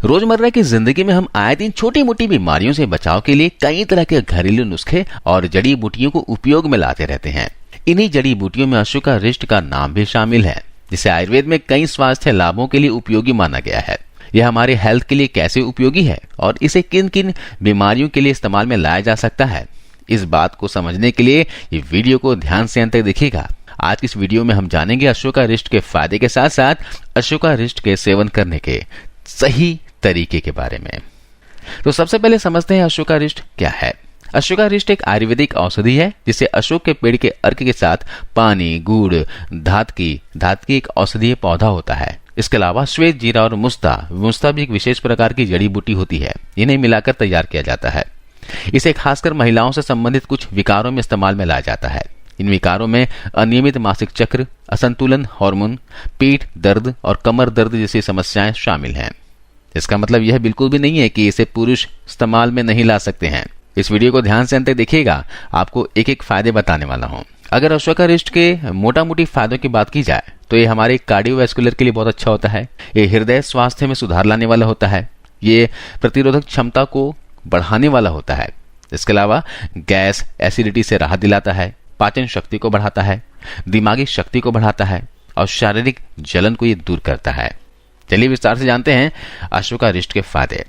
रोजमर्रा की जिंदगी में हम आए दिन छोटी मोटी बीमारियों से बचाव के लिए कई तरह के घरेलू नुस्खे और जड़ी बूटियों को उपयोग में लाते रहते हैं। इन्हीं जड़ी बूटियों में अशोकारिष्ट का नाम भी शामिल है, जिसे आयुर्वेद में कई स्वास्थ्य लाभों के लिए उपयोगी माना गया है। यह हमारे हेल्थ के लिए कैसे उपयोगी है और इसे किन किन बीमारियों के लिए इस्तेमाल में लाया जा सकता है, इस बात को समझने के लिए ये वीडियो को ध्यान से अंत तक देखिएगा। आज की इस वीडियो में हम जानेंगे अशोकारिष्ट के फायदे के साथ साथ अशोकारिष्ट के सेवन करने के सही तरीके के बारे में। तो सबसे पहले समझते हैं अशोकारिष्ट क्या है। अशोकारिष्ट एक आयुर्वेदिक औषधि है जिसे अशोक के पेड़ के अर्क के साथ पानी, गुड़, धातकी एक औषधीय पौधा होता है। इसके अलावा श्वेत जीरा और मुस्ता भी एक विशेष प्रकार की जड़ी बूटी होती है। इन्हें मिलाकर तैयार किया जाता है। इसे खासकर महिलाओं से संबंधित कुछ विकारों में इस्तेमाल में लाया जाता है। इन विकारों में अनियमित मासिक चक्र, असंतुलन हार्मोन, पेट दर्द और कमर दर्द जैसी समस्याएं शामिल हैं। इसका मतलब यह बिल्कुल भी नहीं है कि इसे पुरुष इस्तेमाल में नहीं ला सकते हैं। इस वीडियो को ध्यान से अंत तक देखिएगा, आपको एक एक फायदे बताने वाला हूं। अगर अशोकारिष्ट के मोटा मोटी फायदों की बात की जाए तो ये हमारे कार्डियोवैस्कुलर के लिए बहुत अच्छा होता है। ये हृदय स्वास्थ्य में सुधार लाने वाला होता है। ये प्रतिरोधक क्षमता को बढ़ाने वाला होता है। इसके अलावा गैस, एसिडिटी से राहत दिलाता है, पाचन शक्ति को बढ़ाता है, दिमागी शक्ति को बढ़ाता है और शारीरिक जलन को ये दूर करता है। चलिए विस्तार से जानते हैं अशोकारिष्ट के फायदे।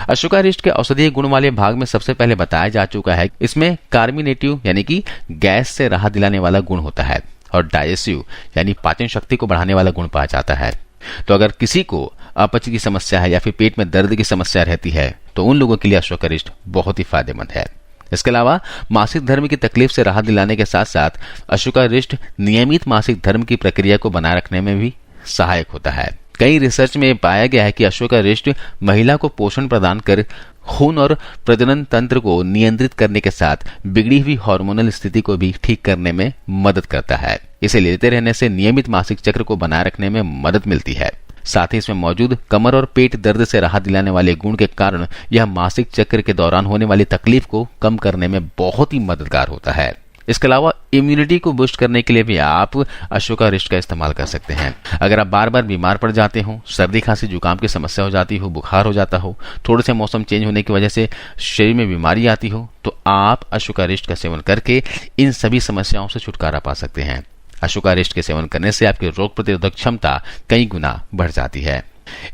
अशोकारिष्ट के औषधीय गुण वाले भाग में सबसे पहले बताया जा चुका है, इसमें कार्मिनेटिव यानी कि गैस से राहत दिलाने वाला गुण होता है और डाइजेस्टिव यानी पाचन शक्ति को बढ़ाने वाला गुण पाया जाता है। तो अगर किसी को अपच की समस्या है या फिर पेट में दर्द की समस्या रहती है तो उन लोगों के लिए अशोकारिष्ट बहुत ही फायदेमंद है। इसके अलावा मासिक धर्म की तकलीफ से राहत दिलाने के साथ साथ अशोकारिष्ट नियमित मासिक धर्म की प्रक्रिया को बनाए रखने में भी सहायक होता है। कई रिसर्च में पाया गया है कि अशोकारिष्ट महिला को पोषण प्रदान कर खून और प्रजनन तंत्र को नियंत्रित करने के साथ बिगड़ी हुई हार्मोनल स्थिति को भी ठीक करने में मदद करता है। इसे लेते रहने से नियमित मासिक चक्र को बनाए रखने में मदद मिलती है। साथ ही इसमें मौजूद कमर और पेट दर्द से राहत दिलाने वाले गुण के कारण यह मासिक चक्र के दौरान होने वाली तकलीफ को कम करने में बहुत ही मददगार होता है। इसके अलावा इम्यूनिटी को बूस्ट करने के लिए भी आप अशोकारिष्ट का इस्तेमाल कर सकते हैं। अगर आप बार बार बीमार पड़ जाते हो, सर्दी खांसी जुकाम की समस्या हो जाती हो, बुखार हो जाता हो, थोड़े से मौसम चेंज होने की वजह से शरीर में बीमारी आती हो, तो आप अशोकारिष्ट का सेवन करके इन सभी समस्याओं से छुटकारा पा सकते हैं। अशोकारिष्ट के सेवन करने से आपकी रोग प्रतिरोधक क्षमता कई गुना बढ़ जाती है।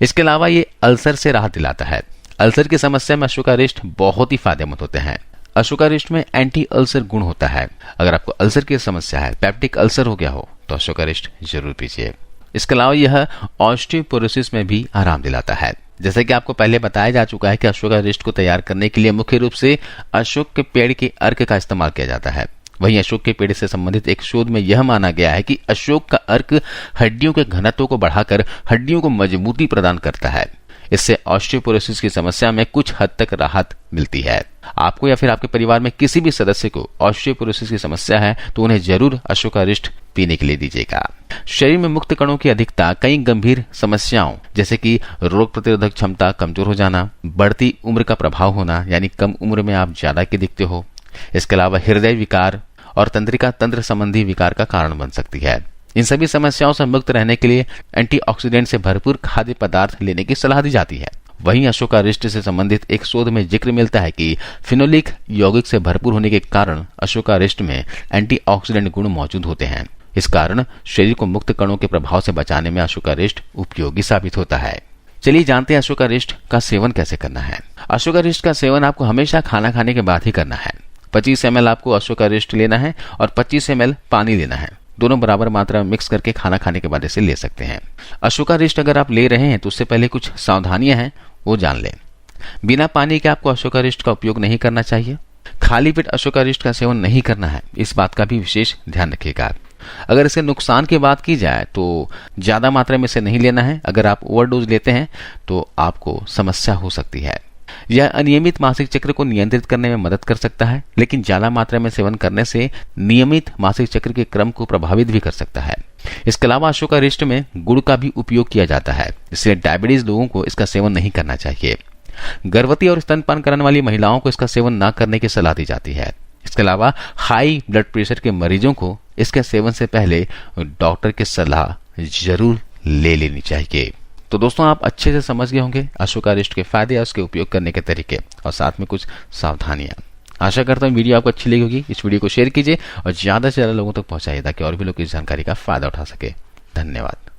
इसके अलावा ये अल्सर से राहत दिलाता है। अल्सर की समस्या में अशोकारिष्ट बहुत ही फायदेमंद होते हैं। अशोकारिष्ट में एंटी अल्सर गुण होता है। अगर आपको अल्सर की समस्या है, पेप्टिक अल्सर हो गया हो, तो अशोकारिष्ट जरूर पीजिए। इसके अलावा यह ऑस्टियोपोरोसिस में भी आराम दिलाता है। जैसे कि आपको पहले बताया जा चुका है कि अशोकारिष्ट को तैयार करने के लिए मुख्य रूप से अशोक के पेड़ के अर्क का इस्तेमाल किया जाता है। वहीं अशोक के पेड़ से संबंधित एक शोध में यह माना गया है कि अशोक का अर्क हड्डियों के घनत्व को बढ़ाकर हड्डियों को मजबूती प्रदान करता है। इससे ऑस्टियोपोरोसिस की समस्या में कुछ हद तक राहत मिलती है। आपको या फिर आपके परिवार में किसी भी सदस्य को ऑस्टियोपोरोसिस की समस्या है तो उन्हें जरूर अशोकारिष्ट पीने के लिए दीजिएगा। शरीर में मुक्त कणों की अधिकता कई गंभीर समस्याओं जैसे कि रोग प्रतिरोधक क्षमता कमजोर हो जाना, बढ़ती उम्र का प्रभाव होना यानी कम उम्र में आप ज्यादा के दिखते हो, इसके अलावा हृदय विकार और तंत्रिका तंत्र संबंधी विकार का कारण बन सकती है। इन सभी समस्याओं से मुक्त रहने के लिए एंटीऑक्सीडेंट से भरपूर खाद्य पदार्थ लेने की सलाह दी जाती है। वहीं अशोकारिष्ट से संबंधित एक शोध में जिक्र मिलता है कि फिनोलिक यौगिक से भरपूर होने के कारण अशोकारिष्ट में एंटीऑक्सीडेंट गुण मौजूद होते हैं। इस कारण शरीर को मुक्त कणों के प्रभाव से बचाने में अशोकारिष्ट उपयोगी साबित होता है। चलिए जानते हैं अशोकारिष्ट का सेवन कैसे करना है। अशोकारिष्ट का सेवन आपको हमेशा खाना खाने के बाद ही करना है। 25 ml आपको अशोकारिष्ट लेना है और 25 ml पानी लेना है। दोनों बराबर मात्रा में मिक्स करके खाना खाने के बाद इसे ले सकते हैं। अशोकारिष्ट अगर आप ले रहे हैं तो उससे पहले कुछ सावधानियां हैं, वो जान लें। बिना पानी के आपको अशोकारिष्ट का उपयोग नहीं करना चाहिए। खाली पेट अशोकारिष्ट का सेवन नहीं करना है, इस बात का भी विशेष ध्यान रखिएगा। अगर इसके नुकसान की बात की जाए तो ज्यादा मात्रा में इसे नहीं लेना है। अगर आप ओवरडोज लेते हैं तो आपको समस्या हो सकती है। यह अनियमित मासिक चक्र को नियंत्रित करने में मदद कर सकता है, लेकिन ज्यादा मात्रा में सेवन करने से नियमित मासिक चक्र के क्रम को प्रभावित भी कर सकता है। इसके अलावा अशोकारिष्ट में गुड़ का भी उपयोग किया जाता है, इसलिए डायबिटीज लोगों को इसका सेवन नहीं करना चाहिए। गर्भवती और स्तनपान कराने वाली महिलाओं को इसका सेवन न करने की सलाह दी जाती है। इसके अलावा हाई ब्लड प्रेशर के मरीजों को इसके सेवन से पहले डॉक्टर की सलाह जरूर ले लेनी चाहिए। तो दोस्तों आप अच्छे से समझ गए होंगे अशोकारिष्ट के फायदे या उसके उपयोग करने के तरीके और साथ में कुछ सावधानियां। आशा करता हूँ वीडियो आपको अच्छी लगी होगी। इस वीडियो को शेयर कीजिए और ज्यादा से ज्यादा लोगों तक पहुंचाइए ताकि और भी लोग इस जानकारी का फायदा उठा सके। धन्यवाद।